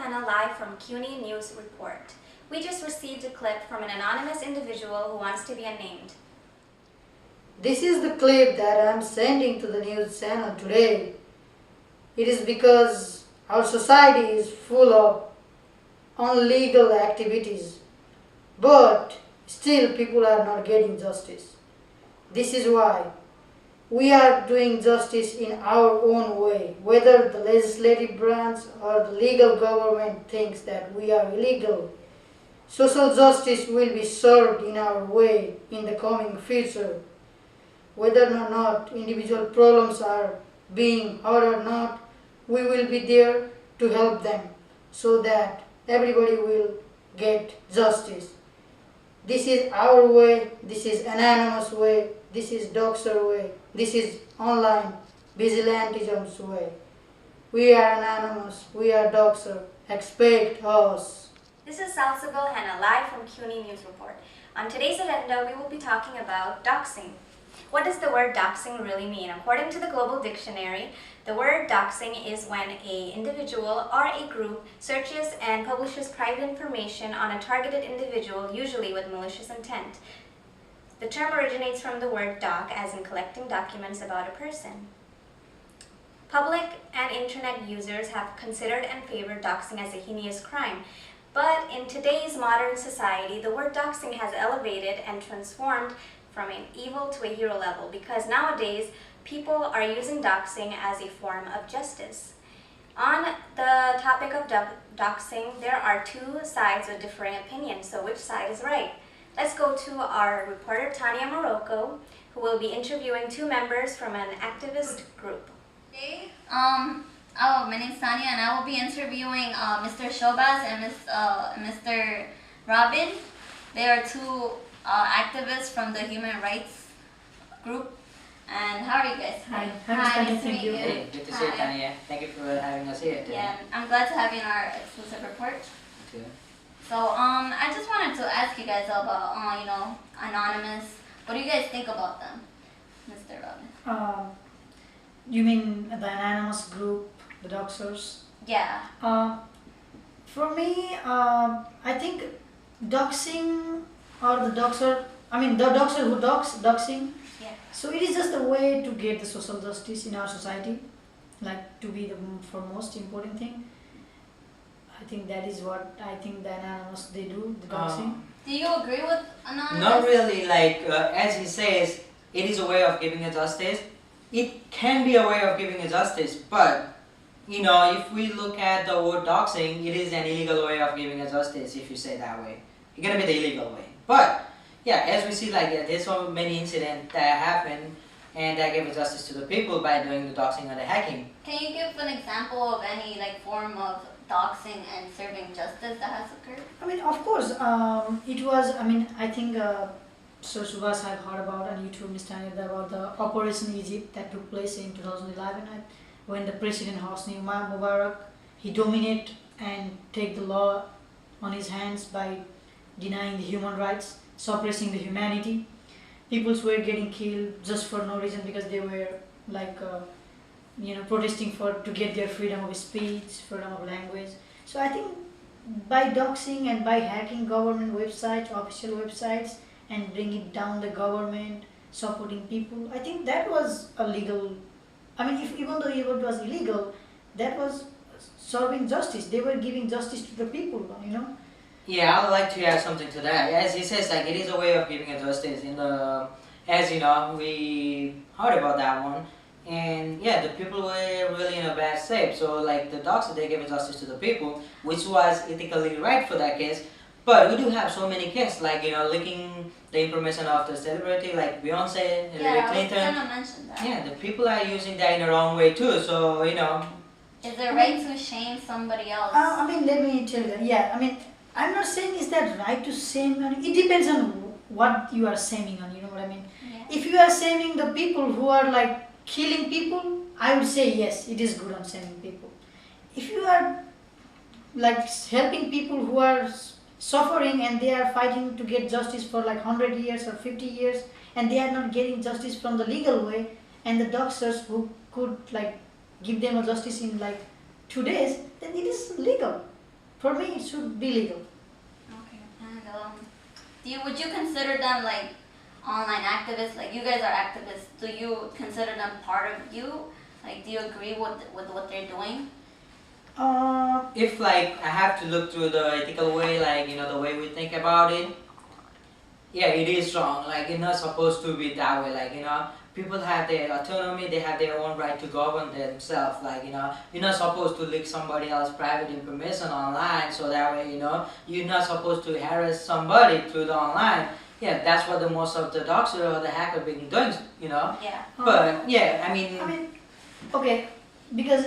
Hannah live from CUNY News Report. We just received a clip from an anonymous individual who wants to be unnamed. This is the clip that I'm sending to the news channel today. It is because our society is full of illegal activities, but still people are not getting justice. This is why we are doing justice in our own way, whether the legislative branch or the legal government thinks that we are illegal. Social justice will be served in our way in the coming future. Whether or not individual problems are being heard or not, we will be there to help them so that everybody will get justice. This is our way, this is anonymous way, this is doxer way, this is online vigilantism's way. We are anonymous, we are doxer, expect us. This is Salsabil Hannah live from CUNY News Report. On today's agenda, we will be talking about doxing. What does the word doxing really mean? According to the Global Dictionary, the word doxing is when an individual or a group searches and publishes private information on a targeted individual, usually with malicious intent. The term originates from the word doc, as in collecting documents about a person. Public and internet users have considered and favored doxing as a heinous crime. But in today's modern society, the word doxing has elevated and transformed from an evil to a hero level, because nowadays people are using doxing as a form of justice. On the topic of doxing, there are two sides with differing opinions, so which side is right? Let's go to our reporter Tanya Morocco, who will be interviewing two members from an activist group. Hey, my name's Tanya, and I will be interviewing Mr. Shobaz and Mr. Robin. They are two activists from the human rights group. And how are you guys? Hi, nice to meet you. Hey, good to see you, Tanya. Thank you for having us here today. Yeah, I'm glad to have you in our exclusive report. Okay. So, I just wanted to ask you guys about, Anonymous. What do you guys think about them, Mr. Robin? You mean the anonymous group, the doxers? Yeah. For me, I think doxing or the doxer, the doxer who doxing. Yeah. So it is just a way to get the social justice in our society, like to be the foremost important thing. I think that is what I think the anonymous they do, the doxing. Do you agree with Anonymous? Not really, as he says, it is a way of giving a justice. It can be a way of giving a justice, but if we look at the word doxing, it is an illegal way of giving a justice if you say that way. It's gonna be the illegal way. But yeah, as we see, there's so many incidents that happen and that give justice to the people by doing the doxing or the hacking. Can you give an example of any form of doxing and serving justice that has occurred? Of course, it was, I think Sir Subhas have heard about on YouTube, Mr. Anil, about the Operation Egypt that took place in 2011 when the President Hosni Mubarak, he dominate and take the law on his hands by denying the human rights, suppressing the humanity. People were getting killed just for no reason because they were protesting to get their freedom of speech, freedom of language. So I think by doxing and by hacking government websites, official websites, and bringing down the government, supporting people, I think that was illegal. Even though it was illegal, that was serving justice. They were giving justice to the people, Yeah, I would like to add something to that. As he says, it is a way of giving a justice. As we heard about that one, and yeah, the people were really in a bad state. So the doxer, they gave justice to the people, which was ethically right for that case. But we do have so many cases, leaking the information of the celebrity, like Beyonce, Hillary Clinton. I was gonna mention that. Yeah, the people are using that in the wrong way too. So Is there right to shame somebody else? Let me tell you that. Yeah, I'm not saying is that right to shame. It depends on what you are shaming on. You know what I mean? Yeah. If you are shaming the people who are killing people, I would say yes, it is good on shaming people. If you are helping people who are suffering and they are fighting to get justice for 100 years or 50 years and they are not getting justice from the legal way, and the doxers who could give them a justice in 2 days, then it is legal. for me it should be legal. Okay. And would you consider them like online activists? Like you guys are activists. Do you consider them part of you? Like, do you agree with what they're doing? If like I have to look through the ethical way, like the way we think about it, yeah, it is wrong. Like it's not supposed to be that way. Like people have their autonomy, they have their own right to govern themselves. Like you're not supposed to leak somebody else's private information online, so that way you're not supposed to harass somebody through the online. Yeah, that's what the most of the doxer or the hacker been doing. Yeah. But yeah, I mean, Okay, because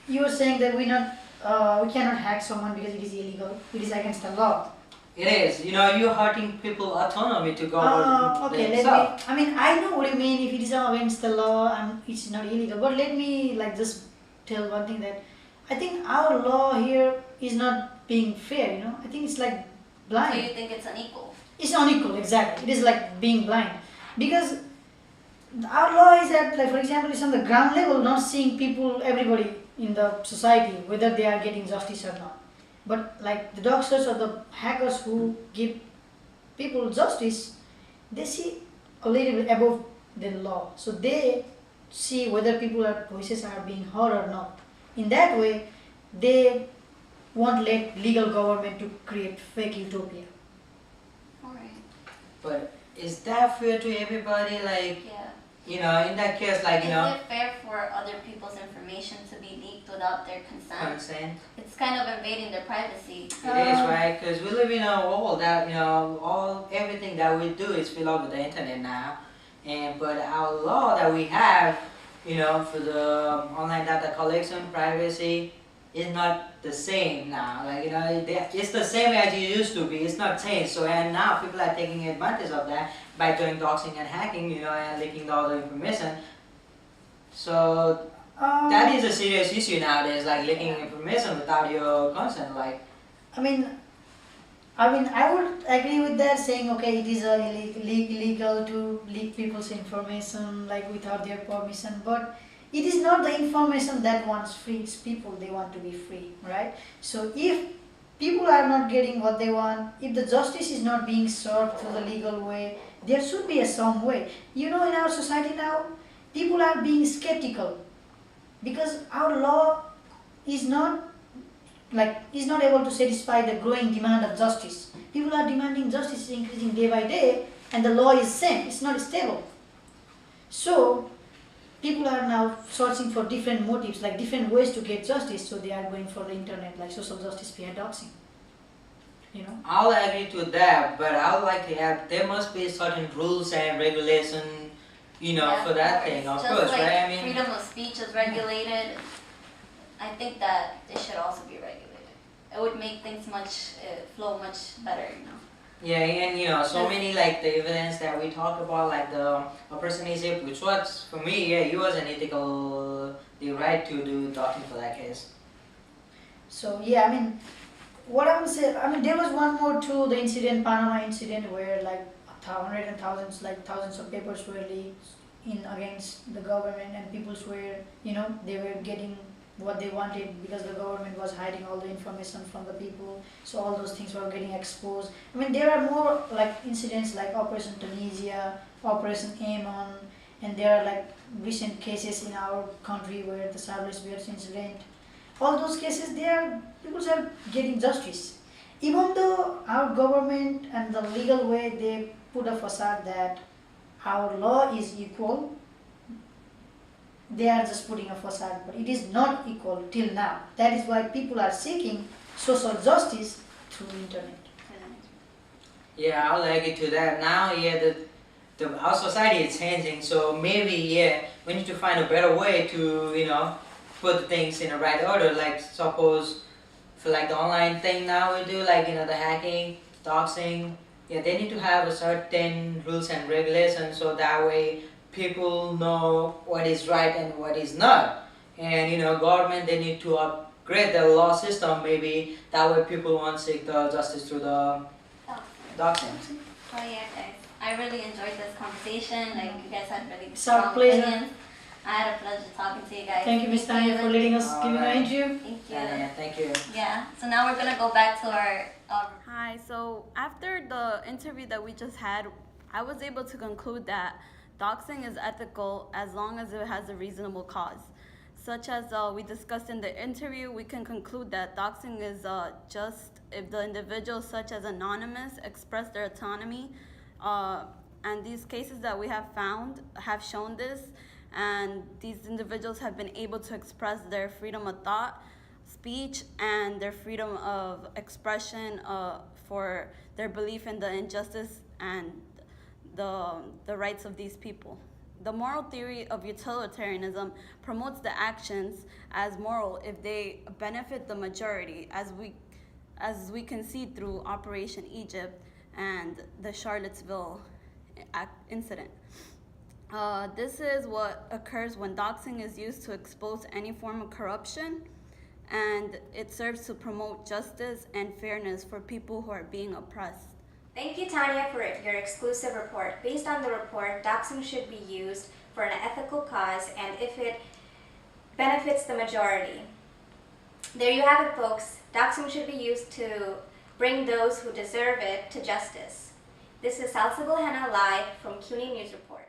you were saying that we cannot hack someone because it is illegal. It is against the law. it is. You're hurting people's autonomy to govern Okay, themselves. I know what you mean. If it is against the law and it's not illegal, but let me like just tell one thing that I think our law here is not being fair. I think it's like blind. So you think it's unequal? It's unequal, exactly. It is like being blind. Because our law is at, like, for example, it's on the ground level, not seeing people, everybody in the society, whether they are getting justice or not. But like the doxers or the hackers who give people justice, they see a little bit above the law. So they see whether people's voices are being heard or not. In that way, they won't let legal government to create fake utopia. Alright. But is that fair to everybody? Like, Yeah. in that case, like, Is it fair for other people's information to be leaked without their consent? consent. It's kind of invading their privacy. It is, right? Because we live in a world that, everything that we do is filled up with the internet now. But our law that we have, for the online data collection, privacy, is not the same now. Like, it's the same as it used to be. It's not changed. So, and now people are taking advantage of that by doing doxing and hacking, and leaking all the information. So, that is a serious issue nowadays, like leaking information without your consent. Like, I mean, I would agree with that, saying okay, it is illegal to leak people's information like without their permission, but it is not the information that wants free. It's people, they want to be free, right? So if people are not getting what they want, if the justice is not being served through the legal way, there should be some way. In our society now, people are being skeptical because our law is not able to satisfy the growing demand of justice. People are demanding justice is increasing day by day, and the law is same. It's not stable. So people are now searching for different motives, like different ways to get justice. So they are going for the internet, like social justice via doxing. I'll agree to that, but I would like to add there must be certain rules and regulation, for that thing, of course, like right? I mean, freedom of speech is regulated. I think that it should also be regulated. It would make things flow much better, yeah, and so many like the evidence that we talk about, like a person is it, which was for me, yeah, he was an ethical, the right to do doxing for that case. So yeah, what I would say, there was one more too, the incident, Panama incident, where like hundreds and thousands, like thousands of papers were leaked in against the government, and people were, they were getting what they wanted because the government was hiding all the information from the people. So all those things were getting exposed. There are more like incidents like Operation Tunisia, Operation Aemon, and there are like recent cases in our country where the Charles Bears incident. All those cases, people are getting justice. Even though our government and the legal way they put a facade that our law is equal, they are just putting a facade, but it is not equal till now. That is why people are seeking social justice through internet. Yeah, I'll agree to that. Now, yeah, our society is changing, so maybe, yeah, we need to find a better way to, put things in the right order. Like, suppose, for like the online thing now we do, like, the hacking, doxing, yeah, they need to have a certain rules and regulations so that way people know what is right and what is not. And, government, they need to upgrade the law system maybe, that way people won't seek the justice through the doxing. Oh yeah, guys. I really enjoyed this conversation. Like you guys had really It's our strong pleasure. opinions. I had a pleasure talking to you guys. Thank you, Miss Tanya, for letting us give you an interview. Thank you. Yeah, thank you. Yeah, so now we're gonna go back to our Hi, so after the interview that we just had, I was able to conclude that doxing is ethical as long as it has a reasonable cause. Such as we discussed in the interview, we can conclude that doxing is just if the individuals such as anonymous express their autonomy, and these cases that we have found have shown this, and these individuals have been able to express their freedom of thought, speech, and their freedom of expression for their belief in the injustice and the rights of these people. The moral theory of utilitarianism promotes the actions as moral if they benefit the majority, as we can see through Operation Egypt and the Charlottesville incident. This is what occurs when doxing is used to expose any form of corruption, and it serves to promote justice and fairness for people who are being oppressed. Thank you, Tanya, for your exclusive report. Based on the report, doxing should be used for an ethical cause and if it benefits the majority. There you have it, folks. Doxing should be used to bring those who deserve it to justice. This is Salsabil Henna live from CUNY News Report.